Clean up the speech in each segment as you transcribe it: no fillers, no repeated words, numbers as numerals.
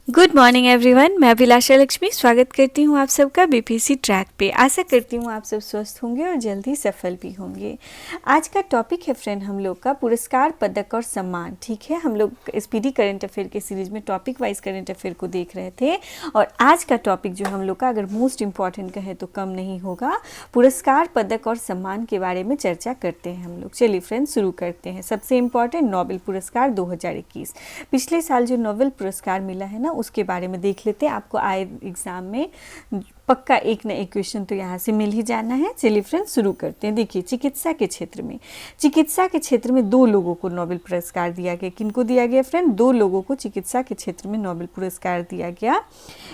Good morning everyone. मैं अभिलाषा लक्ष्मी स्वागत करती हूँ आप सबका बीपीएससी ट्रैक पे। आशा करती हूँ आप सब स्वस्थ होंगे और जल्दी सफल भी होंगे। आज का टॉपिक है फ्रेंड हम लोग का पुरस्कार, पदक और सम्मान। ठीक है, हम लोग स्पीडी करंट अफेयर के सीरीज में टॉपिक वाइज करंट अफेयर को देख रहे थे और आज का टॉपिक जो हम लोग का अगर मोस्ट इम्पॉर्टेंट कहे तो कम नहीं होगा, पुरस्कार, पदक और सम्मान के बारे में चर्चा करते हैं हम लोग। चलिए फ्रेंड शुरू करते हैं। सबसे इम्पॉर्टेंट नोबेल पुरस्कार 2021। पिछले साल जो नोबेल पुरस्कार मिला है ना, उसके बारे में देख लेते हैं। आपको आए एग्जाम में पक्का एक ना एक क्वेश्चन तो यहाँ से मिल ही जाना है। चलिए फ्रेंड्स शुरू करते हैं। देखिए, चिकित्सा के क्षेत्र में दो लोगों को नोबेल पुरस्कार दिया गया। किनको दिया गया फ्रेंड? दो लोगों को चिकित्सा के क्षेत्र में नोबेल पुरस्कार दिया गया।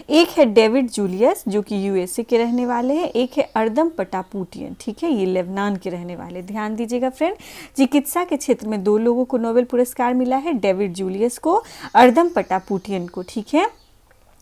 एक है डेविड जूलियस जो कि यूएसए के रहने वाले हैं, एक है अर्दम पटापूटियन। ठीक है, ये लेबनान के रहने वाले। ध्यान दीजिएगा फ्रेंड, चिकित्सा के क्षेत्र में दो लोगों को नोबेल पुरस्कार मिला है, डेविड जूलियस को, अर्दम पटापूटियन को। ठीक है,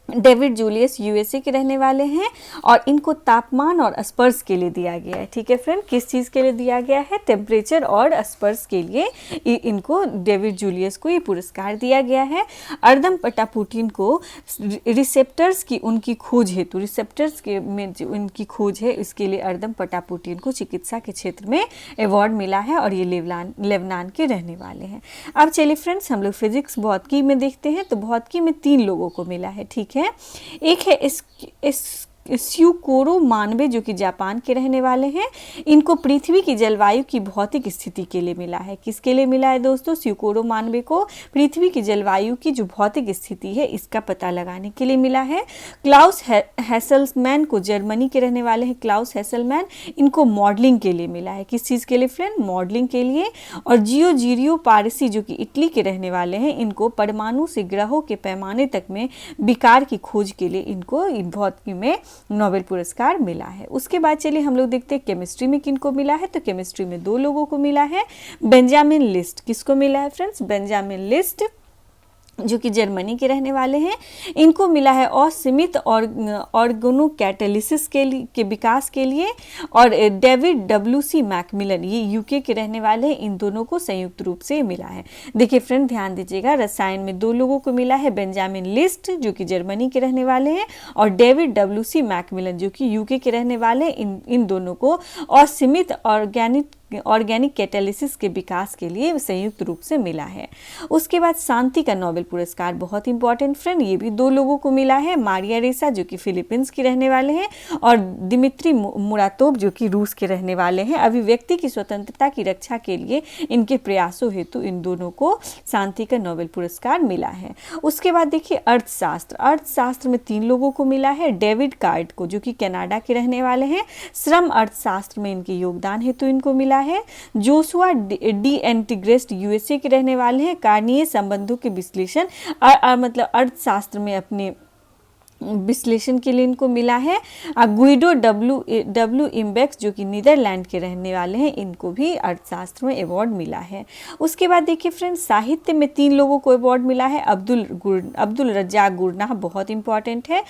डेविड जूलियस यूएसए के रहने वाले हैं और इनको तापमान और स्पर्श के लिए दिया गया है। ठीक है फ्रेंड, किस चीज़ के लिए दिया गया है? टेम्परेचर और स्पर्श के लिए इनको डेविड जूलियस को ये पुरस्कार दिया गया है। अर्दम पटापूटिन को रिसेप्टर्स की उनकी खोज हेतु, रिसेप्टर्स के में जो उनकी खोज है इसके लिए अर्दम पटापूटिन को चिकित्सा के क्षेत्र में अवार्ड मिला है और ये लेबनान के रहने वाले हैं। अब चलिए फ्रेंड्स हम लोग फिजिक्स भौतिकी में देखते हैं। तो भौतिकी में तीन लोगों को मिला है। ठीक है, एक है स्यूकोरो मानबे जो कि जापान के रहने वाले हैं। इनको पृथ्वी की जलवायु की भौतिक स्थिति के लिए मिला है। किसके लिए मिला है दोस्तों? स्यूकोरो मानबे को पृथ्वी की जलवायु की जो भौतिक स्थिति है इसका पता लगाने के लिए मिला है। क्लाउस हैसलमैन को, जर्मनी के रहने वाले हैं क्लाउस हैसलमैन, इनको मॉडलिंग के लिए मिला है। किस चीज़ के लिए फ्रेंड? मॉडलिंग के लिए। और जियो पारसी जो कि इटली के रहने वाले हैं, इनको परमाणु से ग्रहों के पैमाने तक में विकार की खोज के लिए इनको भौतिकी में नोबेल पुरस्कार मिला है। उसके बाद चलिए हम लोग देखते हैं केमिस्ट्री में किनको मिला है। तो केमिस्ट्री में दो लोगों को मिला है। बेंजामिन लिस्ट, किसको मिला है फ्रेंड्स? बेंजामिन लिस्ट जो कि जर्मनी के रहने वाले हैं, इनको मिला है असीमित ऑर्गेनो कैटालिसिस के विकास के लिए। और डेविड डब्ल्यूसी मैकमिलन, ये यूके के रहने वाले हैं, इन दोनों को संयुक्त रूप से मिला है। देखिए फ्रेंड ध्यान दीजिएगा, रसायन में दो लोगों को मिला है, बेंजामिन लिस्ट जो कि जर्मनी के रहने वाले हैं और डेविड डब्ल्यूसी मैकमिलन जो कि यूके के रहने वाले हैं। इन दोनों को असीमित ऑर्गेनिक कैटालिसिस के विकास के लिए संयुक्त रूप से मिला है। उसके बाद शांति का नोबेल पुरस्कार बहुत इंपॉर्टेंट फ्रेंड, ये भी दो लोगों को मिला है। मारिया रेसा जो कि फिलीपींस के रहने वाले हैं और दिमित्री मुरातोव जो कि रूस के रहने वाले हैं। अभिव्यक्ति की स्वतंत्रता की रक्षा के लिए इनके प्रयासों हेतु इन दोनों को शांति का नोबेल पुरस्कार मिला है। उसके बाद देखिए अर्थशास्त्र में तीन लोगों को मिला है। डेविड कार्ड को जो कि कनाडा के रहने वाले हैं, श्रम अर्थशास्त्र में इनके योगदान हेतु इनको मिला है। जोशुआ डी एंटिग्रेस्ट यूएसए के रहने वाले हैं, कार्नीय संबंधों के विश्लेषण मतलब अर्थशास्त्र में अपने विश्लेषण के लिए इनको मिला है। गुइडो डब्ल्यू इम्बेक्स जो कि नीदरलैंड के रहने वाले हैं, इनको भी अर्थशास्त्र में अवार्ड मिला है। उसके बाद देखिए फ्रेंड्स साहित्य में तीन लोगों को अवार्ड मिला है। अब्दुल रज्जाक गुरनाह बहुत इंपॉर्टेंट है।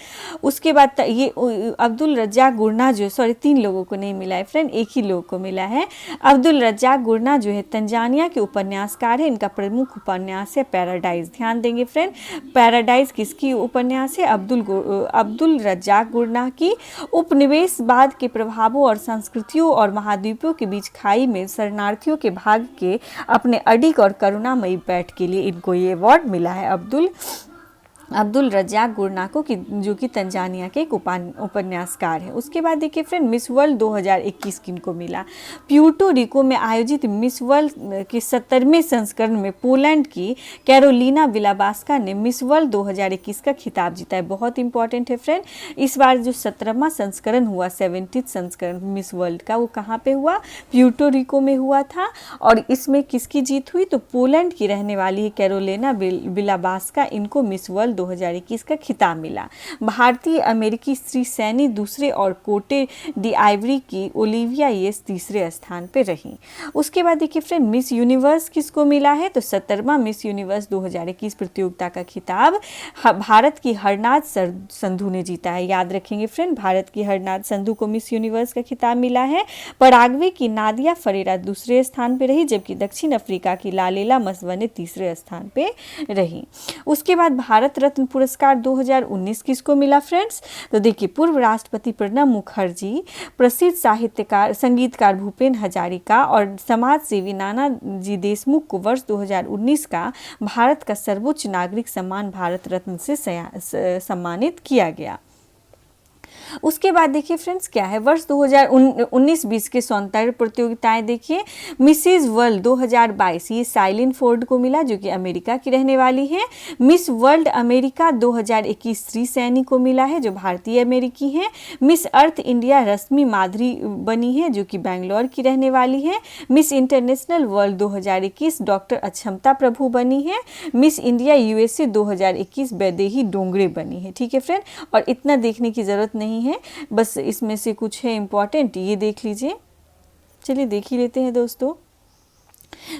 उसके बाद ये अब्दुल रज्जाक गुरनाह तीन लोगों को नहीं मिला है फ्रेंड, एक ही लोग को मिला है। अब्दुल रज्जाक गुरनाह जो है तंजानिया के उपन्यासकार है। इनका प्रमुख उपन्यास है पैराडाइज। ध्यान देंगे फ्रेंड, पैराडाइज किसकी उपन्यास है? अब्दुल रज्जाक गुरनाह की। उपनिवेशवाद के प्रभावों और संस्कृतियों और महाद्वीपों के बीच खाई में शरणार्थियों के भाग्य के अपने अडिग और करुणामयी पैठ के लिए इनको ये अवार्ड मिला है अब्दुल रज्जाक गुरनाह को, जो कि तंजानिया के एक उपन्यासकार है। उसके बाद देखिए फ्रेंड मिस वर्ल्ड 2021 किनको मिला? प्यूर्टो रिको में आयोजित मिस वर्ल्ड के 70वें संस्करण में पोलैंड की कैरोलिना विलाबास्का ने मिस वर्ल्ड 2021 का खिताब जीता है। बहुत इंपॉर्टेंट है फ्रेंड, इस बार जो 17वां संस्करण हुआ, 70th संस्करण मिस वर्ल्ड का, वो कहाँ पे हुआ? प्यूर्टो रिको में हुआ था। और इसमें किसकी जीत हुई? तो पोलैंड की रहने वाली है कैरोलिना विलाबास्का, इनको मिस वर्ल्ड 2021 का खिताब मिला। भारतीय अमेरिकी स्त्री सैनी दूसरे और कोटे डी आइवरी की ओलिविया येस तीसरे स्थान पे रही। उसके बाद देखिए फ्रेंड मिस यूनिवर्स किसको मिला है? तो 17वां मिस यूनिवर्स 2021 प्रतियोगिता का खिताब भारत की हरनाज संधू ने जीता है। याद रखेंगे फ्रेंड, भारत की हरनाज संधू को मिस यूनिवर्स का खिताब मिला है। पराग्वे की नादिया फरेरा दूसरे स्थान पे रही, जबकि दक्षिण अफ्रीका की लालेला मसवने तीसरे स्थान पे रही। उसके बाद भारत रत्न पुरस्कार 2019 किसको मिला फ्रेंड्स? तो देखिए, पूर्व राष्ट्रपति प्रणब मुखर्जी, प्रसिद्ध साहित्यकार संगीतकार भूपेन हजारिका और समाज सेवी नानाजी देशमुख को वर्ष 2019 का भारत का सर्वोच्च नागरिक सम्मान भारत रत्न से सम्मानित किया गया। उसके बाद देखिए फ्रेंड्स क्या है, वर्ष 2019-20 के सौंदर्य प्रतियोगिताएं देखिए, मिसेज वर्ल्ड 2022 ये साइलिन फोर्ड को मिला जो कि अमेरिका की रहने वाली है। Miss world America 2021 Shri Saini को मिला है जो भारतीय अमेरिकी हैं। मिस अर्थ इंडिया रश्मि माधुरी बनी है जो कि बेंगलोर की रहने वाली है। मिस इंटरनेशनल वर्ल्ड 2021 डॉक्टर अक्षमता प्रभु बनी है। Miss India USA 2021 Vaidehi Dongre बनी है। ठीक है फ्रेंड, और इतना देखने की जरूरत नहीं है, बस इसमें से कुछ है इंपॉर्टेंट, ये देख लीजिए। चलिए देख ही लेते हैं दोस्तों।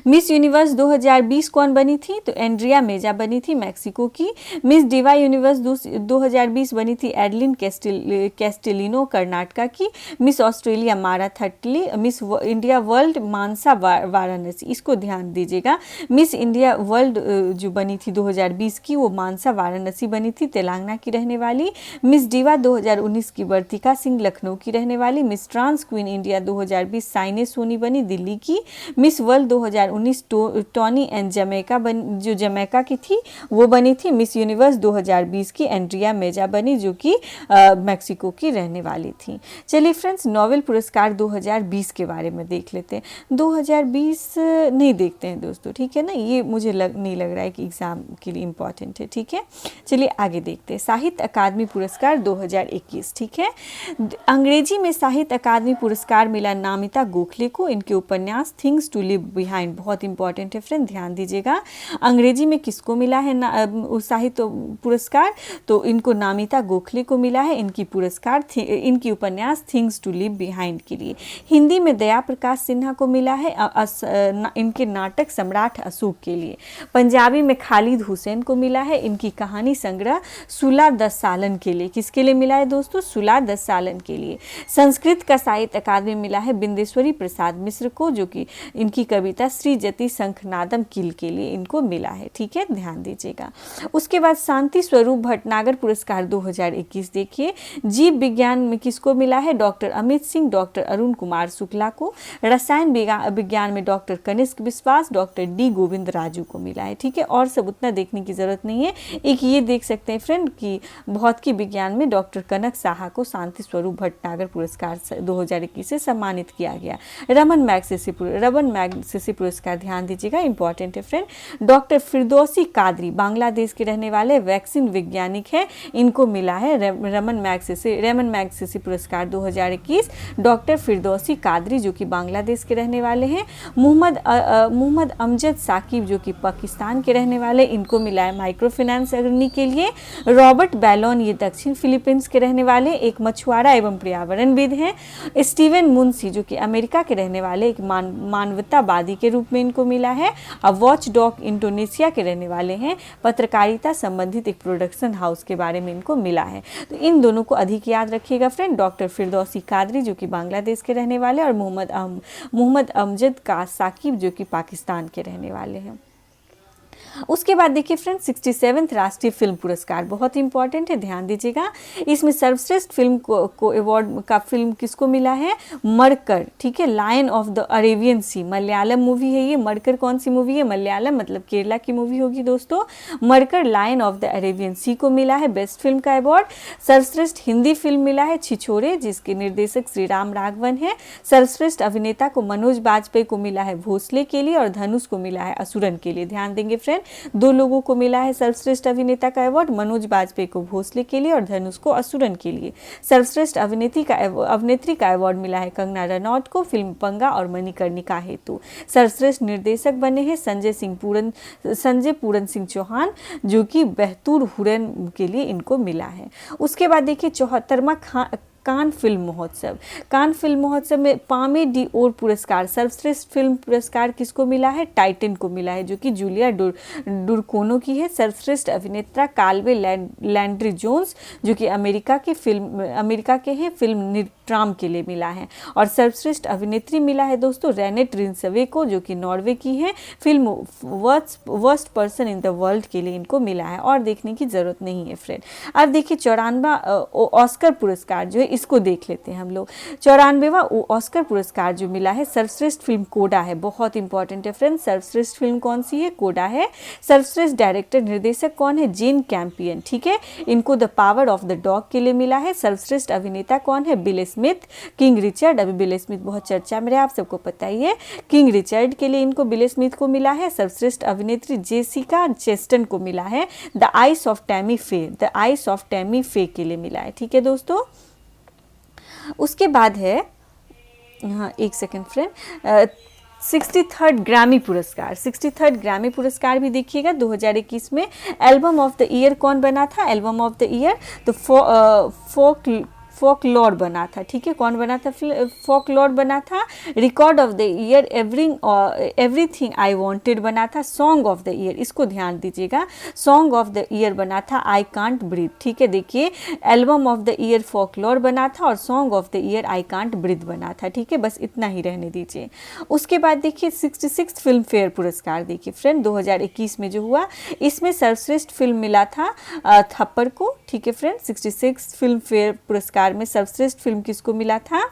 मिस यूनिवर्स 2020 कौन बनी थी? तो एंड्रिया मेजा बनी थी मैक्सिको की। मिस डिवा यूनिवर्स 2020 बनी थी एडलिन कैस्टेलिनो कर्नाटका की। मिस ऑस्ट्रेलिया मारा थटली। मिस इंडिया वर्ल्ड मानसा वाराणसी, इसको ध्यान दीजिएगा। मिस इंडिया वर्ल्ड जो बनी थी 2020 की वो मानसा वाराणसी बनी थी, तेलंगाना की रहने वाली। मिस डिवा 2019 की वर्तिका सिंह लखनऊ की रहने वाली। मिस ट्रांस क्वीन इंडिया 2020 साइने सोनी बनी दिल्ली की। Miss World 2019 Toni and Jamaica जो जमैका की थी वो बनी थी। मिस यूनिवर्स 2020 की एंड्रिया मेजा बनी जो कि मैक्सिको की रहने वाली थी। चलिए फ्रेंड्स, नोबेल पुरस्कार 2020 के बारे में देख लेते हैं। 2020 नहीं देखते हैं दोस्तों, ठीक है ना, ये मुझे नहीं लग रहा है कि एग्जाम के लिए इम्पॉर्टेंट है। ठीक है, चलिए आगे देखते हैं। साहित्य अकादमी पुरस्कार 2021, ठीक है, अंग्रेजी में साहित्य अकादमी पुरस्कार मिला नामिता गोखले को। इनके उपन्यास थिंग्स टू लिव बिहाइंड बहुत इंपॉर्टेंट है फ्रेंड, ध्यान दीजिएगा। अंग्रेजी में किसको मिला है साहित्य पुरस्कार? तो इनको नामिता गोखले को मिला है। इनकी उपन्यास थिंग्स टू लिव बिहाइंड के लिए। हिंदी में दया प्रकाश सिन्हा को मिला है इनके नाटक सम्राट अशोक के लिए। पंजाबी में खालिद हुसैन को मिला है इनकी कहानी संग्रह सुला 10 सालन के लिए। किसके लिए मिला है दोस्तों? सुला 10 सालन के लिए। संस्कृत का साहित्य अकादमी मिला है बिंदेश्वरी प्रसाद मिश्र को जो कि इनकी कविता श्री जति शंखनादम किल के लिए इनको मिला है। ठीक है, ध्यान दीजिएगा। उसके बाद शांति स्वरूप भटनागर पुरस्कार 2021 देखिए, जीव विज्ञान में किसको मिला है? डॉक्टर अमित सिंह, डॉक्टर अरुण कुमार शुक्ला को। रसायन विज्ञान में डॉक्टर कनिष्क विश्वास, डॉक्टर डी गोविंद राजू को मिला है। ठीक है, और सब उतना देखने की जरूरत नहीं है। एक ये देख सकते हैं फ्रेंड कि भौतिकी विज्ञान में डॉक्टर कनक साहा को शांति स्वरूप भटनागर पुरस्कार 2021 से सम्मानित किया गया। रमन मैग्सेसे पुरस्कार ध्यान दीजिएगा, इंपॉर्टेंट है फ्रेंड। डॉक्टर फिरदौसी कादरी बांग्लादेश के रहने वाले वैक्सीन वैज्ञानिक है, इनको मिला है रमन मैग्सेसे पुरस्कार 2021। डॉक्टर फिरदौसी कादरी जो कि बांग्लादेश के रहने वाले हैं। मोहम्मद अमजद साकिब जो कि पाकिस्तान के रहने वाले, इनको मिला है माइक्रो फाइनेंस अग्रणी के लिए। रॉबर्ट बैलोन ये दक्षिण फिलीपींस के रहने वाले एक मछुआरा एवं पर्यावरणविद हैं। स्टीवन मुंशी जो कि अमेरिका के रहने वाले एक मानवतावादी के रूप में इनको मिला है। अब वॉच डॉग इंडोनेशिया के रहने वाले हैं, पत्रकारिता संबंधित एक प्रोडक्शन हाउस के बारे में इनको मिला है। तो इन दोनों को अधिक याद रखिएगा फ्रेंड, डॉक्टर फिरदौसी कादरी जो कि बांग्लादेश के रहने वाले और मोहम्मद अमजद साकिब जो कि पाकिस्तान के रहने वाले हैं। उसके बाद देखिए फ्रेंड 67वें राष्ट्रीय फिल्म पुरस्कार बहुत इंपॉर्टेंट है, ध्यान दीजिएगा। इसमें सर्वश्रेष्ठ फिल्म को अवार्ड का फिल्म किसको मिला है? मरकर, ठीक है, lion of the Arabian sea, Malayalam movie है ये। मरकर कौन सी मूवी है? मलयालम मतलब केरला की मूवी होगी दोस्तों। मरकर लायन ऑफ द अरेबियन सी को मिला है बेस्ट फिल्म का अवार्ड। सर्वश्रेष्ठ हिंदी फिल्म मिला है छिछोरे जिसके निर्देशक श्री राम राघवन है। सर्वश्रेष्ठ अभिनेता को मनोज बाजपेयी को मिला है भोसले के लिए और धनुष को मिला है असुरन के लिए। ध्यान देंगे फ्रेंड, दो लोगों को मिला है सर्वश्रेष्ठ अभिनेता का अवार्ड, मनोज बाजपेयी को भोसले के लिए और धनुष को असुरन के लिए। सर्वश्रेष्ठ अभिनेत्री का अवार्ड मिला है कंगना रनौत को फिल्म पंगा और मणिकर्णिका हेतु। सर्वश्रेष्ठ निर्देशक बने हैं संजय पूरन सिंह चौहान जो कि बहतूर हुरन के लिए इनको मिला है। उसके बाद देखिए 74वां कान फिल्म महोत्सव। कान फिल्म महोत्सव में पामे डी ओर पुरस्कार, सर्वश्रेष्ठ फिल्म पुरस्कार किसको मिला है? टाइटन को मिला है, जो कि जूलिया डुरकोनो की है। सर्वश्रेष्ठ अभिनेता काल्वे लैंड्री जोन्स, जो कि अमेरिका के हैं, फिल्म ट्राम के लिए मिला है। और सर्वश्रेष्ठ अभिनेत्री मिला है दोस्तों रेनेट रिंसवे को, जो कि नॉर्वे की है, film worst person in the world के लिए इनको मिला है। और देखने की जरूरत नहीं है फ्रेंड। अब देखिए 94वां ऑस्कर पुरस्कार जो है इसको देख लेते हैं हम लोग। 94वां ऑस्कर पुरस्कार जो मिला है सर्वश्रेष्ठ फिल्म कोडा है, बहुत इंपॉर्टेंट है फ्रेंड। सर्वश्रेष्ठ फिल्म कौन सी है? कोडा है। सर्वश्रेष्ठ डायरेक्टर निर्देशक कौन है? जेन कैंपियन, ठीक है, इनको the power of the dog के लिए मिला है। सर्वश्रेष्ठ अभिनेता कौन है? Bill Smith, king Richard. अभी बिल स्मिथ बहुत चर्चा में रहे, आप सबको पता ही है। किंग रिचर्ड के लिए इनको बिल स्मिथ को मिला है। सर्वश्रेष्ठ अभिनेत्री जेसिका चेस्टन को मिला है द आइस ऑफ टैमी फे के लिए मिला है, ठीक है दोस्तों। उसके बाद है, हाँ एक सेकेंड फ्रेंड, 63rd ग्रैमी पुरस्कार। 63rd ग्रैमी पुरस्कार भी देखिएगा 2021 में। एल्बम ऑफ द ईयर कौन बना था? एल्बम ऑफ द ईयर तो फोकलोर बना था, ठीक है। कौन बना था? फोकलोर बना था। Record of the year everything I wanted बना था। सॉन्ग ऑफ द ईयर, इसको ध्यान दीजिएगा, सॉन्ग ऑफ द ईयर बना था आई कांट ब्रीथ, ठीक है। देखिए album of the year folklore बना था और song of the year I can't breathe बना था, ठीक है। बस इतना ही रहने दीजिए। उसके बाद देखिए 66 फिल्म फेयर पुरस्कार देखिए फ्रेंड 2021 में जो हुआ, इसमें सर्वश्रेष्ठ फिल्म मिला था थप्पड़ को, ठीक है फ्रेंड। 66 फिल्म फेयर पुरस्कार में सर्वश्रेष्ठ फिल्म किसको मिला था?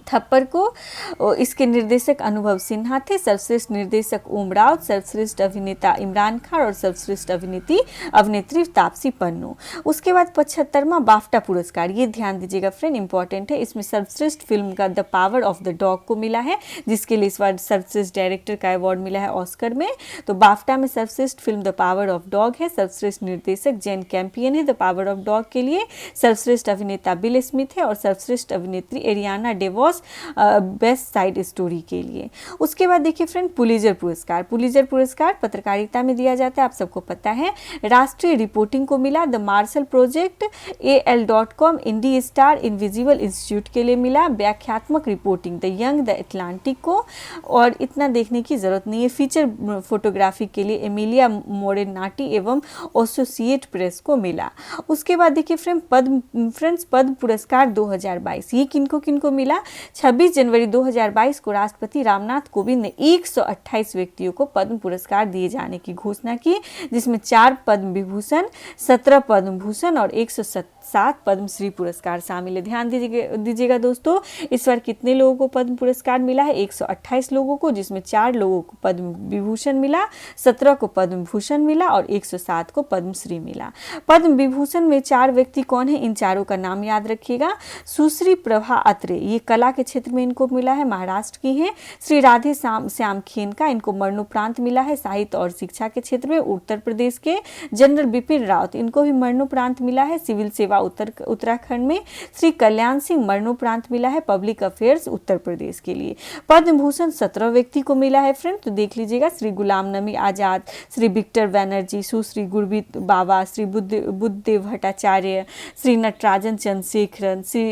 थप्पड़ को। इसके निर्देशक अनुभव सिन्हा थे। सर्वश्रेष्ठ निर्देशक ओम राउत, सर्वश्रेष्ठ अभिनेता इमरान खान और सर्वश्रेष्ठ अभिनेत्री तापसी पन्नू। उसके बाद 75वां बाफ्टा पुरस्कार, ये ध्यान दीजिएगा फ्रेंड, इंपॉर्टेंट है। इसमें सर्वश्रेष्ठ फिल्म का the power of the dog को मिला है, जिसके लिए इस बार सर्वश्रेष्ठ डायरेक्टर का अवार्ड मिला है ऑस्कर में। तो बाफ्टा में सर्वश्रेष्ठ film the power of dog है। सर्वश्रेष्ठ निर्देशक जेन कैंपियन है द पावर ऑफ डॉग के लिए। सर्वश्रेष्ठ अभिनेता बिल स्मिथ है और सर्वश्रेष्ठ अभिनेत्री Ariana Davos best side story के लिए। उसके बाद देखिए फ्रेंड पुलित्जर पुरस्कार। पुलित्जर पुरस्कार पत्रकारिता में दिया जाता है, आप सबको पता है। राष्ट्रीय रिपोर्टिंग को मिला the Marshall project, AL.com, Indy Star, invisible institute के लिए मिला। व्याख्यात्मक reporting the Yong the Atlantic को, और इतना देखने की जरूरत नहीं है। फीचर फोटोग्राफी के लिए एमिलिया मोरेनाटी एवं एसोसिएट प्रेस को मिला। उसके बाद देखिए पद्म पुरस्कार 2022, ये किनको मिला? 26 जनवरी 2022 को राष्ट्रपति रामनाथ कोविंद ने 128 व्यक्तियों को पद्म पुरस्कार दिए जाने की घोषणा की, जिसमें 4 पद्म विभूषण, 17 पद्म भूषण और 107 पद्मश्री पुरस्कार शामिल है। ध्यान दीजिएगा दोस्तों, इस बार कितने लोगों को पद्म पुरस्कार मिला है? 128 लोगों को, जिसमें 4 लोगों को पद्म विभूषण मिला, 17 को पद्म भूषण मिला और 107 को पद्मश्री मिला। पद्म विभूषण में 4 व्यक्ति कौन है? इन चारों का नाम याद रखिएगा। सुश्री प्रभा अत्रे, ये कला के क्षेत्र में इनको मिला है, महाराष्ट्र की हैं। श्री राधे श्याम खेनका, इनको मरणोपरांत मिला है साहित्य और शिक्षा के क्षेत्र में, उत्तर प्रदेश के। जनरल बिपिन रावत, इनको भी मरणोपरांत मिला है सिविल सेवा उत्तराखंड में। श्री कल्याण सिंह, मरणोपरांत मिला है पब्लिक अफेयर्स उत्तर प्रदेश के लिए। पद्म भूषण 17 व्यक्ति को मिला है फ्रेंड, तो देख लीजिएगा। श्री गुलाम नबी आजाद, श्री विक्टर बैनर्जी, सुश्री गुरबीत बाबा, श्री बुद्धदेव भट्टाचार्य, श्री नटराजन चंद्रशेखरन, श्री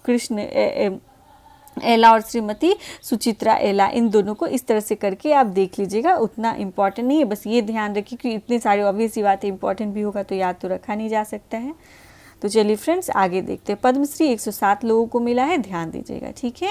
कृष्ण एला और श्रीमती सुचित्रा एला, इन दोनों को इस तरह से करके आप देख लीजिएगा। उतना इंपॉर्टेंट नहीं है, बस ये ध्यान रखिए कि इतने सारे ऑब्वियस सी बातें इंपॉर्टेंट भी होगा तो याद तो रखा नहीं जा सकता है। तो चलिए फ्रेंड्स आगे देखते हैं। पद्मश्री 107 लोगों को मिला है, ध्यान दीजिएगा, ठीक है।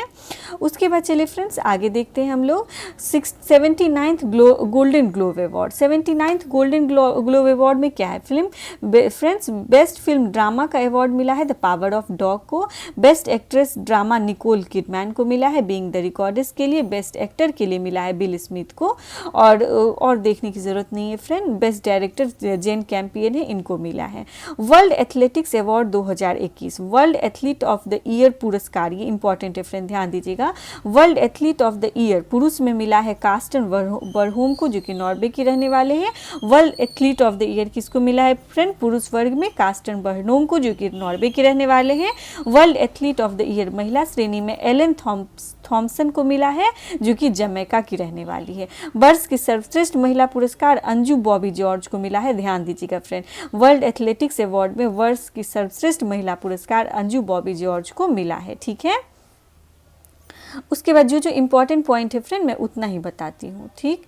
उसके बाद चलिए फ्रेंड्स आगे देखते हैं हम लोग 79th golden globe award. 79th golden globe award में क्या है? फ्रेंड्स बेस्ट फिल्म ड्रामा का अवार्ड मिला है द पावर ऑफ डॉग को। Best actress drama Nicole Kidman को मिला है बीइंग द रिकॉर्डिस्ट के लिए। बेस्ट एक्टर के लिए मिला है बिल स्मिथ को, और देखने की जरूरत नहीं है फ्रेंड। बेस्ट डायरेक्टर जेन कैंपियन है, इनको मिला है। World athletics award 2021, world athlete of the year पुरस्कार, ये इंपॉर्टेंट है फ्रेंड, ध्यान दीजिएगा। World athlete of the year पुरुष में मिला है कार्स्टन बरहोम को, जो कि नॉर्वे के रहने वाले हैं। World athlete of the year किसको मिला है फ्रेंड? पुरुष वर्ग में कार्स्टन बरहोम को, जो कि नॉर्वे के रहने वाले हैं। World athlete of the year महिला श्रेणी में एलन थॉम्सन को मिला है, जो कि जमैका की रहने वाली है। वर्ष की सर्वश्रेष्ठ महिला पुरस्कार अंजू बॉबी जॉर्ज को मिला है, ध्यान दीजिएगा फ्रेंड। वर्ल्ड एथलेटिक्स अवार्ड में वर्ष की सर्वश्रेष्ठ महिला पुरस्कार अंजू बॉबी जॉर्ज को मिला है, ठीक है। उसके बाद जो जो इम्पोर्टेंट पॉइंट है फ्रेंड मैं उतना ही बताती हूँ, ठीक।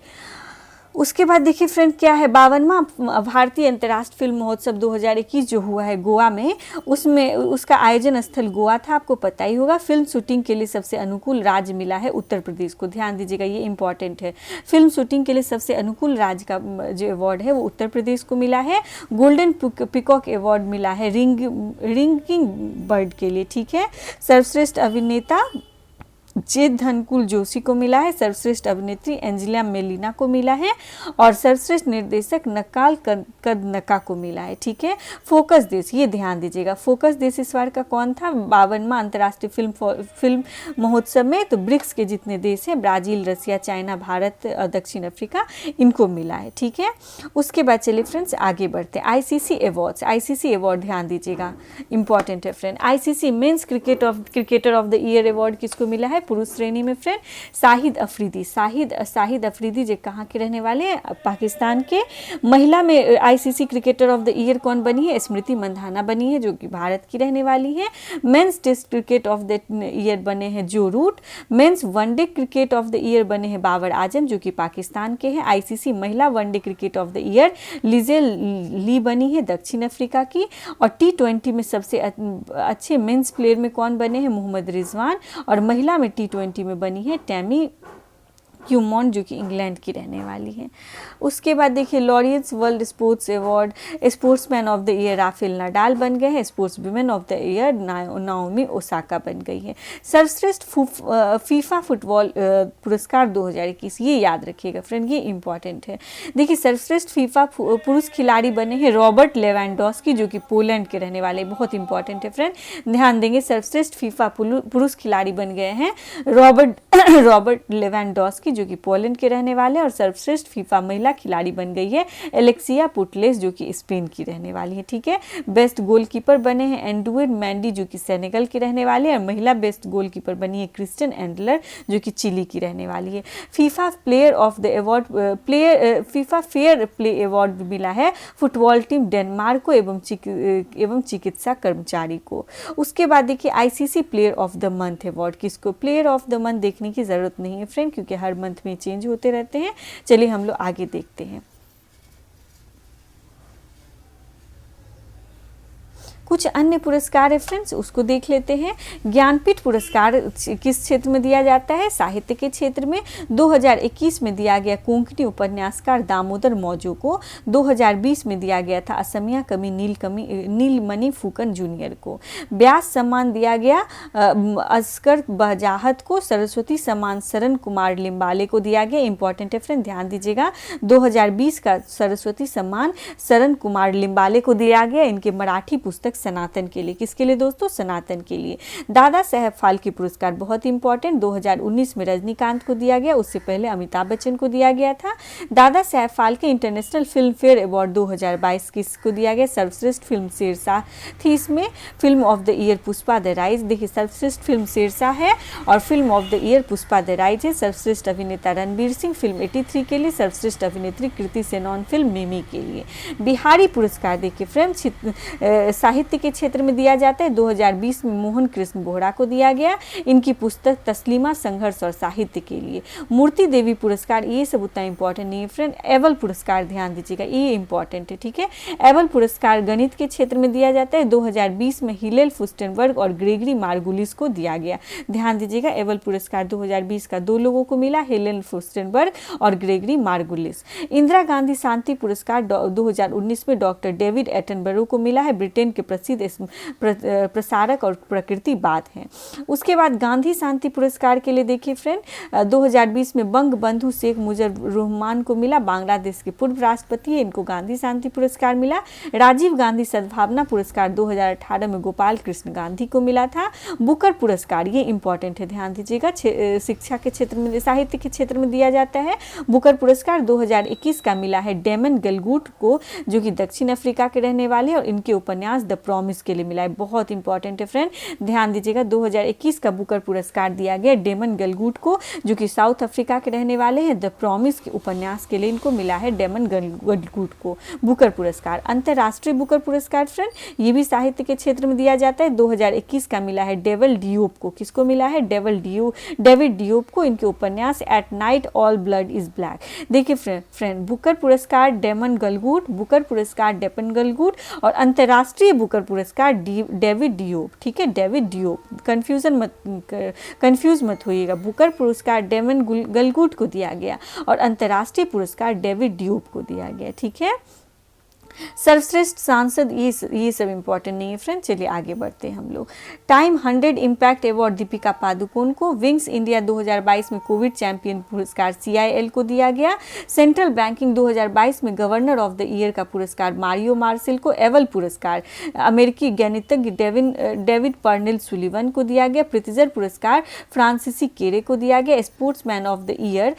उसके बाद देखिए फ्रेंड क्या है, 52वां भारतीय अंतर्राष्ट्रीय फिल्म महोत्सव 2021 जो हुआ है गोवा में, उसमें उसका आयोजन स्थल गोवा था, आपको पता ही होगा। फिल्म शूटिंग के लिए सबसे अनुकूल राज्य मिला है उत्तर प्रदेश को, ध्यान दीजिएगा ये इंपॉर्टेंट है। फिल्म शूटिंग के लिए सबसे अनुकूल राज्य का जो अवार्ड है वो उत्तर प्रदेश को मिला है। गोल्डन पिकॉक अवार्ड मिला है रिंगिंग बर्ड के लिए, ठीक है। सर्वश्रेष्ठ अभिनेता जे धनकुल जोशी को मिला है, सर्वश्रेष्ठ अभिनेत्री एंजेला मेलिना को मिला है और सर्वश्रेष्ठ निर्देशक नकाल कदनका को मिला है, ठीक है। फोकस देश, ये ध्यान दीजिएगा, फोकस देश इस बार का कौन था 52वां अंतर्राष्ट्रीय फिल्म महोत्सव में, तो ब्रिक्स के जितने देश हैं ब्राजील, रसिया, चाइना, भारत और दक्षिण अफ्रीका, इनको मिला है, ठीक है। उसके बाद चलिए फ्रेंड्स आगे बढ़ते हैं। आईसीसी अवार्ड्स, आईसीसी अवार्ड ध्यान दीजिएगा इंपॉर्टेंट है friend. ICC men's cricketer of the year award किसको मिला है पुरुष श्रेणी में फ्रेंड? शाहिद अफरीदी। शाहिद अफरीदी जो कहाँ के रहने वाले हैं? पाकिस्तान के। महिला में ICC cricketer of the year कौन बनी है? स्मृति मंधाना बनी है, जो कि भारत की रहने वाली है। Men's test cricket of the year बने हैं Joe Root. Men's one day cricket of the year बने हैं बाबर आजम, जो कि पाकिस्तान के हैं। आईसीसी महिला one day cricket of the year Lizelle Lee बनी है दक्षिण अफ्रीका की। और T20 में सबसे अच्छे मेंस प्लेयर में कौन बने हैं? मोहम्मद रिजवान। और महिला में T20 में बनी है टैमी क्यूमॉन, जो कि इंग्लैंड की रहने वाली है। उसके बाद देखिए laureates world sports award, sportsman of the year Rafael Nadal बन गए हैं। Sports women of the year Naomi Osaka बन गई है। सर्वश्रेष्ठ फीफा फुटबॉल पुरस्कार 2021, ये याद रखिएगा फ्रेंड, ये इंपॉर्टेंट है। देखिए सर्वश्रेष्ठ फीफा पुरुष खिलाड़ी बने हैं रॉबर्ट लेवेंडोस्की, जो कि पोलैंड के रहने वाले, बहुत इंपॉर्टेंट है फ्रेंड, ध्यान देंगे। सर्वश्रेष्ठ फीफा पुरुष खिलाड़ी बन गए हैं रॉबर्ट लेवेंडोस्की, जो कि पोलैंड के रहने वाले। और सर्वश्रेष्ठ फीफा महिला खिलाड़ी बन गई है एलेक्सिया पुटलेस, जो कि स्पेन की रहने वाली है, ठीक है। बेस्ट गोलकीपर बने हैं एंडुएड मैंडी, जो कि सेनेगल की रहने वाली है। और महिला बेस्ट गोलकीपर बनी है क्रिस्टियन एंडलर, जो कि चिली की रहने वाली है। FIFA player of the award FIFA fair play award मिला है फुटबॉल टीम डेनमार्क को एवं चिकित्सा कर्मचारी को। उसके बाद देखिए ICC player of the month award किसको? प्लेयर ऑफ द मंथ देखने की जरूरत नहीं है फ्रेंड, क्योंकि हर मंथ में चेंज होते रहते हैं। चलिए हम लोग आगे देखते हैं। कुछ अन्य पुरस्कार है फ्रेंड्स, उसको देख लेते हैं। ज्ञानपीठ पुरस्कार किस क्षेत्र में दिया जाता है? साहित्य के क्षेत्र में। 2021 में दिया गया कोंकणी उपन्यासकार दामोदर मौजो को। 2020 में दिया गया था असमिया कवि नीलमणि फुकन जूनियर को। व्यास सम्मान दिया गया असगर बजाहत को। सरस्वती सम्मान शरण कुमार लिम्बाले को दिया गया, इंपॉर्टेंट है फ्रेंड, ध्यान दीजिएगा। 2020 का सरस्वती सम्मान शरण कुमार लिम्बाले को दिया गया, इनके मराठी पुस्तक सनातन के लिए। किसके लिए दोस्तों? सनातन के लिए। दादा साहेब फाल्के पुरस्कार बहुत इंपॉर्टेंट, 2019 में रजनीकांत को दिया गया, उससे पहले अमिताभ बच्चन को दिया गया था। Dadasaheb Phalke international film fair award 2022 किसको दिया गया? सर्वश्रेष्ठ फिल्म शेरशाह थी इसमें। Film of the year Pushpa the Rise, देखिए सर्वश्रेष्ठ फिल्म शेरशाह है और film of the year Pushpa the Rise है। सर्वश्रेष्ठ अभिनेता रणवीर सिंह फिल्म 83 के लिए। सर्वश्रेष्ठ अभिनेत्री कृति सेनन फिल्म मिमी के लिए। बिहारी पुरस्कार देखिए फ्रेंड साहित्य के क्षेत्र में दिया जाता है। 2020 में मोहन कृष्ण बोहरा को दिया गया, इनकी पुस्तक तस्लीमा संघर्ष और साहित्य के लिए। मूर्ति देवी पुरस्कार, ये सब उतना इंपॉर्टेंट नहीं है फ्रेंड। एबल पुरस्कार ध्यान दीजिएगा, ये इंपॉर्टेंट है, ठीक है। एबल पुरस्कार गणित के क्षेत्र में दिया जाता है। 2020 में हिलेल फुस्टेनबर्ग और ग्रेगरी मार्गुलिस को दिया गया, ध्यान दीजिएगा। एबल पुरस्कार 2020 का 2 लोगों को मिला, हिलेल फुस्टेनबर्ग और ग्रेगरी मार्गुलिस। इंदिरा गांधी शांति पुरस्कार 2019 में डॉक्टर डेविड एटनबरो को मिला है, ब्रिटेन के प्रसिद्ध प्रसारक और प्रकृतिवाद हैं। उसके बाद गांधी शांति पुरस्कार के लिए देखिए फ्रेंड 2020 में बंग बंधु शेख मुजीबुर रहमान को मिला, बांग्लादेश के पूर्व राष्ट्रपति है, इनको गांधी शांति पुरस्कार मिला। राजीव गांधी सद्भावना पुरस्कार 2018 में गोपाल कृष्ण गांधी को मिला था। बुकर पुरस्कार, ये इंपॉर्टेंट है, ध्यान दीजिएगा, शिक्षा के क्षेत्र में, साहित्य के क्षेत्र में दिया जाता है। बुकर पुरस्कार 2021 का मिला है डेमन गलगुट को, जो कि दक्षिण अफ्रीका के रहने वाले, और इनके उपन्यास द प्रॉमिस के लिए मिला है, बहुत इंपॉर्टेंट है फ्रेंड, ध्यान दीजिएगा। 2021 का बुकर पुरस्कार दिया गया डेमन गलगुट को, जो कि साउथ अफ्रीका के रहने वाले हैं। द प्रॉमिस के उपन्यास के लिए इनको मिला है डेमन गलगुट को बुकर पुरस्कार। अंतर्राष्ट्रीय बुकर पुरस्कार फ्रेंड ये भी साहित्य के क्षेत्र में दिया जाता है। 2021 का मिला है डेविड डियोप को। किसको मिला है? डेविड डियोप को, इनके उपन्यास at night all blood is black. देखिए फ्रेंड, बुकर पुरस्कार डेमन गलगुट, बुकर पुरस्कार डेमन गलगुट और अंतर्राष्ट्रीय बुकर पुरस्कार डेविड डियोप। ठीक है, डेविड डियोप, कंफ्यूज मत होइएगा। बुकर पुरस्कार डेमन गलगुट को दिया गया और अंतर्राष्ट्रीय पुरस्कार डेविड डियोप को दिया गया। ठीक है, सर्वश्रेष्ठ सांसद ये सब इंपॉर्टेंट नहीं है फ्रेंड। चलिए आगे बढ़ते हैं हम लोग। Time 100 impact award Deepika Padukone को। विंग्स इंडिया 2022 में कोविड चैंपियन पुरस्कार CIL को दिया गया। सेंट्रल बैंकिंग 2022 में गवर्नर ऑफ द ईयर का पुरस्कार मारियो मार्सेल को। एवल पुरस्कार अमेरिकी गणितज्ञ डेविड पर्नेल सुलिवन को दिया गया। प्रितिजर पुरस्कार फ्रांसीसी केरे को दिया गया। Sportsman of the year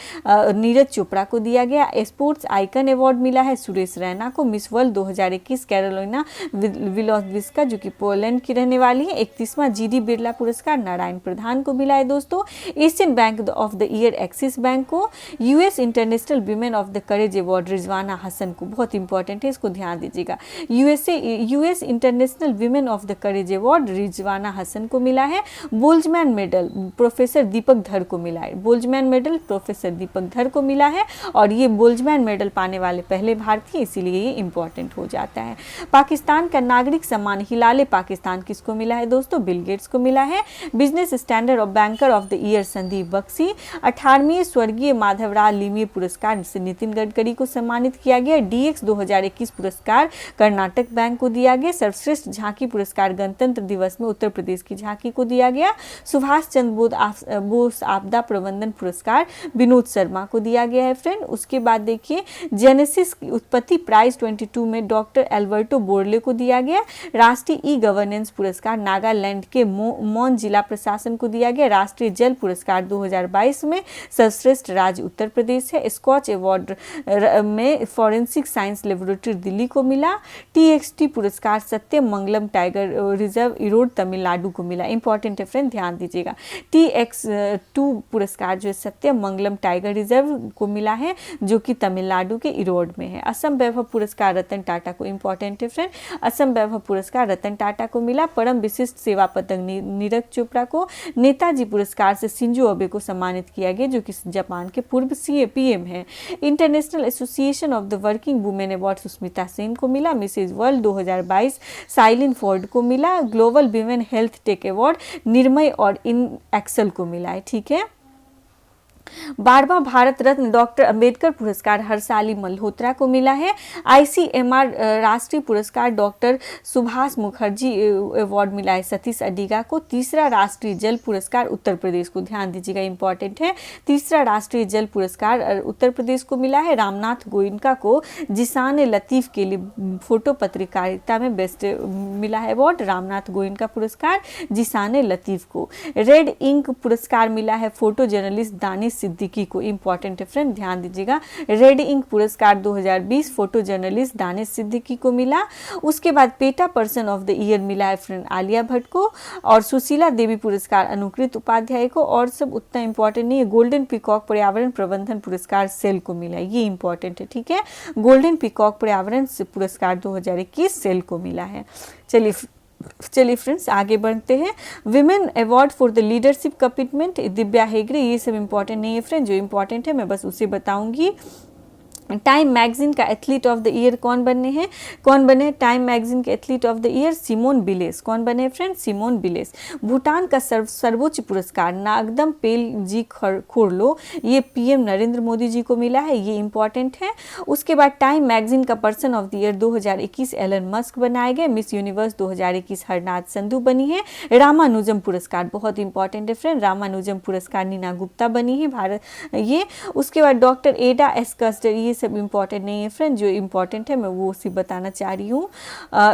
Neeraj Chopra को दिया गया। स्पोर्ट्स आइकन अवार्ड मिला है सुरेश रैना को। मिस वर्ल्ड 2021 कैरोलिना विलोविस्का, जो कि पोलैंड की रहने वाली है। 31वां GD बिरला पुरस्कार नारायण प्रधान को मिला है दोस्तों। Asian bank of the year Axis bank को। US international women of the courage award Rizwana Hasan को, बहुत इंपॉर्टेंट है, इसको ध्यान दीजिएगा। US international women of the courage award Rizwana Hasan को मिला है। बोल्जमैन मेडल प्रोफेसर दीपक धर को मिला है। बोल्जमैन मेडल प्रोफेसर दीपक धर को मिला है और ये बोल्जमैन मेडल पाने वाले पहले भारतीय, इसीलिए ये इंपॉर्टेंट हो जाता है। पाकिस्तान का नागरिक सम्मान हिलाले पाकिस्तान किसको मिला है दोस्तों? बिल गेट्स को मिला है। Business Standard of banker of the year Sandeep Bakhshi. 18वीं स्वर्गीय माधवराव लिमये पुरस्कार से नितिन गडकरी को सम्मानित किया गया। DX 2021 पुरस्कार कर्नाटक बैंक को दिया गया। सर्वश्रेष्ठ झांकी पुरस्कार गणतंत्र दिवस में उत्तर प्रदेश की झांकी को दिया गया। सुभाष चंद्र बोस आपदा प्रबंधन पुरस्कार विनोद शर्मा को दिया गया है फ्रेंड। उसके बाद देखिए जेनेसिस की उत्पत्ति प्राइज 22 में डॉक्टर एल्बर्टो बोर्ले को दिया गया। राष्ट्रीय ई गवर्नेंस पुरस्कार नागालैंड के मौन जिला प्रशासन को दिया गया। राष्ट्रीय जल पुरस्कार 2022 में सर्वश्रेष्ठ राज्य उत्तर प्रदेश है। स्कॉच अवार्ड में फॉरेंसिक साइंस लेबोरेटरी दिल्ली को मिला। TXT पुरस्कार सत्यम मंगलम टाइगर रिजर्व इरोड तमिलनाडु को मिला। इंपॉर्टेंट है फ्रेंड, ध्यान दीजिएगा। TX2 पुरस्कार जो है सत्यम मंगलम टाइगर रिजर्व को मिला है, जो कि तमिलनाडु के इरोड में है। असम वैभव पुरस्कार रतन टाटा को, इंपॉर्टेंट है फ्रेंड, असम वैभव पुरस्कार रतन टाटा को मिला। परम विशिष्ट सेवा पदक नीरज चोपड़ा को। नेताजी पुरस्कार से शिंजो अबे को सम्मानित किया गया, जो कि जापान के पूर्व PM है। International association of the working women award Sushmita Sen को मिला। मिसेज वर्ल्ड 2022 साइलिन फोर्ड को मिला। Global women health take award Nirmay और इन एक्सल को मिला है। ठीक है, 12वां भारत रत्न डॉक्टर अंबेडकर पुरस्कार हर्षाली मल्होत्रा को मिला है। ICMR राष्ट्रीय पुरस्कार डॉक्टर सुभाष मुखर्जी अवार्ड मिला है सतीश अडिगा को। तीसरा राष्ट्रीय जल पुरस्कार उत्तर प्रदेश को, ध्यान दीजिएगा, इंपॉर्टेंट है। तीसरा राष्ट्रीय जल पुरस्कार उत्तर प्रदेश को मिला है। रामनाथ गोयनका को जिसान लतीफ़ के लिए फोटो पत्रकारिता में बेस्ट मिला है अवार्ड। रामनाथ गोयनका पुरस्कार जिसान लतीफ़ को। रेड इंक पुरस्कार मिला है फोटो जर्नलिस्ट दानिश सिद्दीकी को। इंपॉर्टेंट है फ्रेंड, ध्यान दीजिएगा। रेड इंक पुरस्कार 2020 फोटो जर्नलिस्ट दानिश सिद्दीकी को मिला। उसके बाद PETA person of the year मिला है फ्रेंड आलिया भट्ट को। और सुशीला देवी पुरस्कार अनुकृत उपाध्याय को। और सब उतना इंपॉर्टेंट नहीं है। गोल्डन पीकॉक पर्यावरण प्रबंधन पुरस्कार सेल को मिला, ये इंपॉर्टेंट है। ठीक है, गोल्डन पीकॉक पर्यावरण पुरस्कार 2021 सेल को मिला है। चलिए फ्रेंड्स आगे बढ़ते हैं। Women award for the leadership commitment Divya Hegde, ये सब इंपॉर्टेंट नहीं है फ्रेंड, जो इंपॉर्टेंट है मैं बस उसे बताऊंगी। टाइम मैगजीन का एथलीट ऑफ द ईयर कौन बने टाइम मैगजीन के athlete of the year? Simone Biles. कौन बने फ्रेंड? Simone bless. भूटान का सर्वोच्च पुरस्कार नागदम पेल जी खोरलो, ये PM नरेंद्र मोदी जी को मिला है, ये इंपॉर्टेंट है। उसके बाद टाइम मैगजीन का person of the year 2021 Elon Musk बनाए गए। मिस यूनिवर्स 2021 हरनाथ संधू बनी है। रामानुजम पुरस्कार बहुत इंपॉर्टेंट है फ्रेंड, रामानुजम पुरस्कार नीना गुप्ता बनी है भारत ये। उसके बाद डॉक्टर एडा एस कस्टर, ये सब इम्पॉर्टेंट नहीं है फ्रेंड, जो इम्पॉर्टेंट है मैं वो उसी बताना चाह रही हूँ।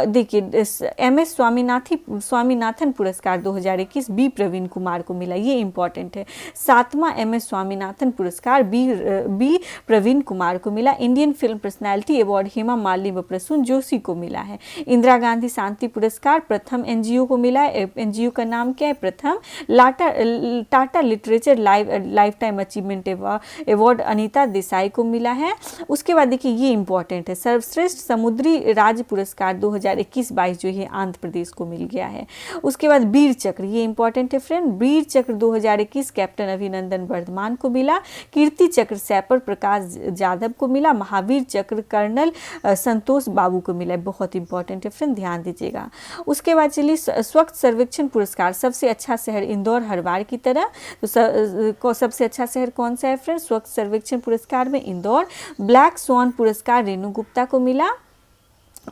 देखिए MS स्वामीनाथन पुरस्कार 2021 बी प्रवीण कुमार को मिला, ये इम्पॉर्टेंट है। 7वां MS स्वामीनाथन पुरस्कार बी प्रवीण कुमार को मिला। Indian film personality award Hema Malini व प्रसून जोशी को मिला है। इंदिरा गांधी शांति पुरस्कार प्रथम NGO को मिला है। NGO का नाम क्या है? प्रथम। Tata literature life time achievement award Anita Desai को मिला है। उसके बाद देखिए ये इंपॉर्टेंट है, सर्वश्रेष्ठ समुद्री राज्य पुरस्कार 2021-22 जो है आंध्र प्रदेश को मिल गया है। उसके बाद वीर चक्र, ये इंपॉर्टेंट है फ्रेंड, वीर चक्र 2021 कैप्टन अभिनंदन वर्धमान को मिला। कीर्ति चक्र सैपर प्रकाश जाधव को मिला। महावीर चक्र कर्नल संतोष बाबू को मिला। बहुत इंपॉर्टेंट है फ्रेंड, ध्यान दीजिएगा। उसके बाद चलिए स्वच्छ सर्वेक्षण पुरस्कार, सबसे अच्छा शहर इंदौर हर बार की तरह, तो सबसे अच्छा शहर कौन सा है फ्रेंड? स्वच्छ सर्वेक्षण पुरस्कार में इंदौर। ब्लैक स्वान पुरस्कार रेणु गुप्ता को मिला।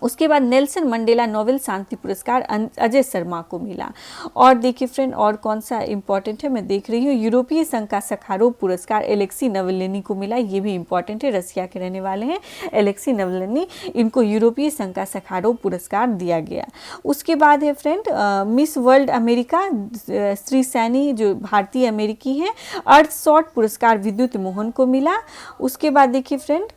उसके बाद नेल्सन मंडेला नोबेल शांति पुरस्कार अजय शर्मा को मिला। और देखिए फ्रेंड और कौन सा इंपॉर्टेंट है मैं देख रही हूँ, यूरोपीय संघ का सखारोव पुरस्कार एलेक्सी नवलिनी को मिला। ये भी इंपॉर्टेंट है, रसिया के रहने वाले हैं एलेक्सी नवलिनी, इनको यूरोपीय संघ का सखारोव पुरस्कार दिया गया। उसके बाद है friend miss world America Shri Saini जो भारतीय अमेरिकी हैं, अर्थ शॉट पुरस्कार विद्युत मोहन को मिला। उसके बाद देखिए फ्रेंड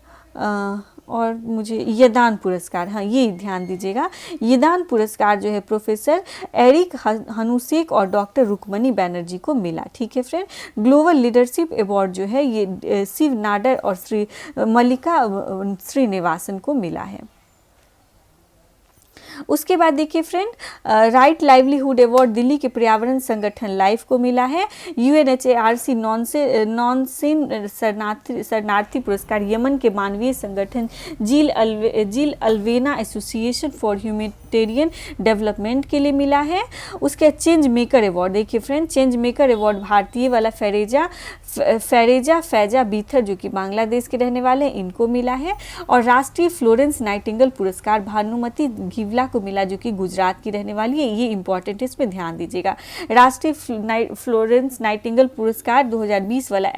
और मुझे यदान पुरस्कार, हाँ ये ध्यान दीजिएगा, यदान पुरस्कार जो है प्रोफेसर एरिक हनुसेक और डॉक्टर रुक्मणी बैनर्जी को मिला। ठीक है फ्रेंड। ग्लोबल लीडरशिप अवार्ड जो है ये शिव नाडर और श्री मल्लिका श्रीनिवासन को मिला है। उसके बाद देखिए friend right livelihood award Delhi के पर्यावरण संगठन लाइफ को मिला है। UNHRC नॉनसेन शरणार्थी पुरस्कार यमन के मानवीय संगठन जिल अल्वेना एसोसिएशन फॉर ह्यूमैनिटेरियन डेवलपमेंट के लिए मिला है। उसके चेंज मेकर अवार्ड, देखिए फ्रेंड चेंज मेकर अवार्ड भारतीय वाला फैजा बीथर जो कि बांग्लादेश के रहने वाले हैं, इनको मिला है। और राष्ट्रीय फ्लोरेंस नाइटिंगेल पुरस्कार भानुमति घिवला को मिला जो कि गुजरात की रहने वाली है। ये इंपॉर्टेंट है, इसमें ध्यान दीजिएगा। राष्ट्रीय फ्लोरेंस नाइटिंगेल पुरस्कार 2020 वाला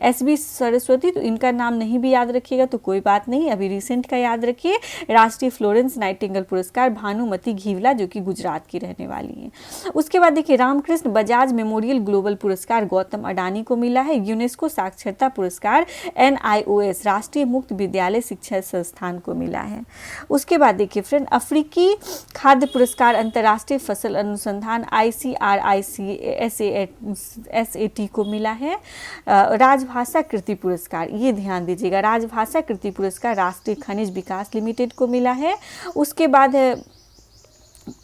SB सरस्वती, तो इनका नाम नहीं भी याद रखिएगा तो कोई बात नहीं, अभी रिसेंट का याद रखिए। राष्ट्रीय फ्लोरेंस नाइटिंगेल पुरस्कार भानुमति घिवला जो कि गुजरात की रहने वाली हैं। उसके बाद देखिए रामकृष्ण बजाज मेमोरियल ग्लोबल पुरस्कार गौतम अडानी को मिला है। यूनेस्को साक्षरता पुरस्कार NIOS राष्ट्रीय मुक्त विद्यालय शिक्षा संस्थान को मिला है। उसके बाद देखिए फ्रेंड अफ्रीकी खाद्य पुरस्कार अंतर्राष्ट्रीय फसल अनुसंधान ICRIC को मिला है। राजभाषा कृति पुरस्कार, ये ध्यान दीजिएगा, राजभाषा कृति पुरस्कार राष्ट्रीय खनिज विकास लिमिटेड को मिला है। उसके बाद है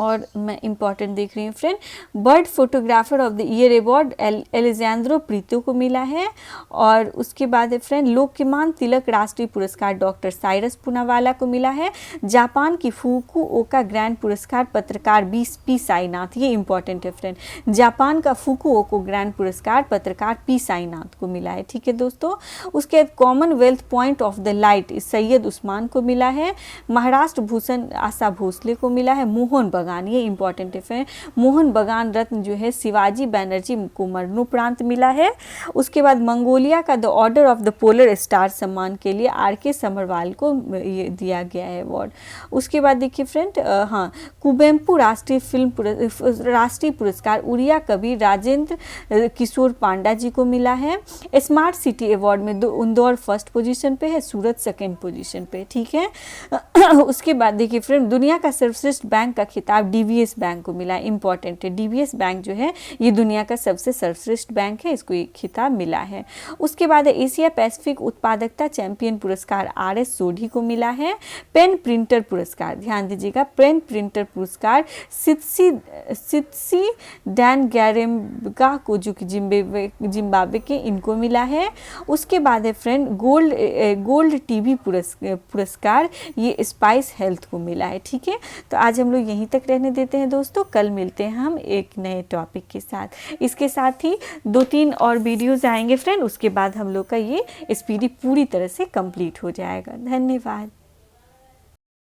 और मैं इंपॉर्टेंट देख रही हूँ friend bird photographer of the year award Alejandro Prieto को मिला है। और उसके बाद है फ्रेंड लोकमान तिलक राष्ट्रीय पुरस्कार डॉक्टर साइरस पूनावाला को मिला है। जापान की फुकुओका ग्रैंड पुरस्कार पत्रकार P साईनाथ, ये इंपॉर्टेंट है फ्रेंड, जापान का फुकुओका ग्रैंड पुरस्कार पत्रकार P साईनाथ को मिला है। ठीक है दोस्तों। उसके बाद Commonwealth point of the light Syed Usman को मिला है। महाराष्ट्र भूषण आशा भोसले को मिला है। मोहन बगान, ये इंपॉर्टेंट है, मोहन बगान रत्न जो है शिवाजी बैनर्जी को मरणोपरांत मिला है। उसके बाद मंगोलिया का the order of the polar star सम्मान के लिए RK समरवाल को ये दिया गया है अवार्ड। उसके बाद देखिए फ्रेंड हाँ कुवेम्पू राष्ट्रीय पुरस्कार उड़िया कवि राजेंद्र किशोर पांडा जी को मिला है। स्मार्ट सिटी अवार्ड में इंदौर फर्स्ट पोजीशन पे है, सूरत सेकेंड पोजीशन पे। ठीक है। उसके बाद देखिए फ्रेंड दुनिया का सर्वश्रेष्ठ बैंक का खिताब DBS बैंक को मिला है। इंपॉर्टेंट है, DBS बैंक जो है ये दुनिया का सबसे सर्वश्रेष्ठ बैंक है, इसको ये खिताब मिला है। उसके बाद एशिया पैसिफिक उत्पादकता चैंपियन पुरस्कार RS सोढी को मिला है। पेन प्रिंटर पुरस्कार, ध्यान दीजिएगा, पेन प्रिंटर पुरस्कार सित्सी डैन गैरेम्गा को जो कि जिम्बाब्वे के इनको मिला है। उसके बाद है फ्रेंड गोल्ड टीवी पुरस्कार ये स्पाइस हेल्थ को मिला है। ठीक है। तो आज हम लोग यहीं तक रहने देते हैं दोस्तों, कल मिलते हैं हम एक नए टॉपिक के साथ। इसके साथ ही 2-3 और वीडियोस आएंगे फ्रेंड, उसके बाद हम लोग का ये स्पीडी पूरी तरह से कंप्लीट हो जाएगा। धन्यवाद।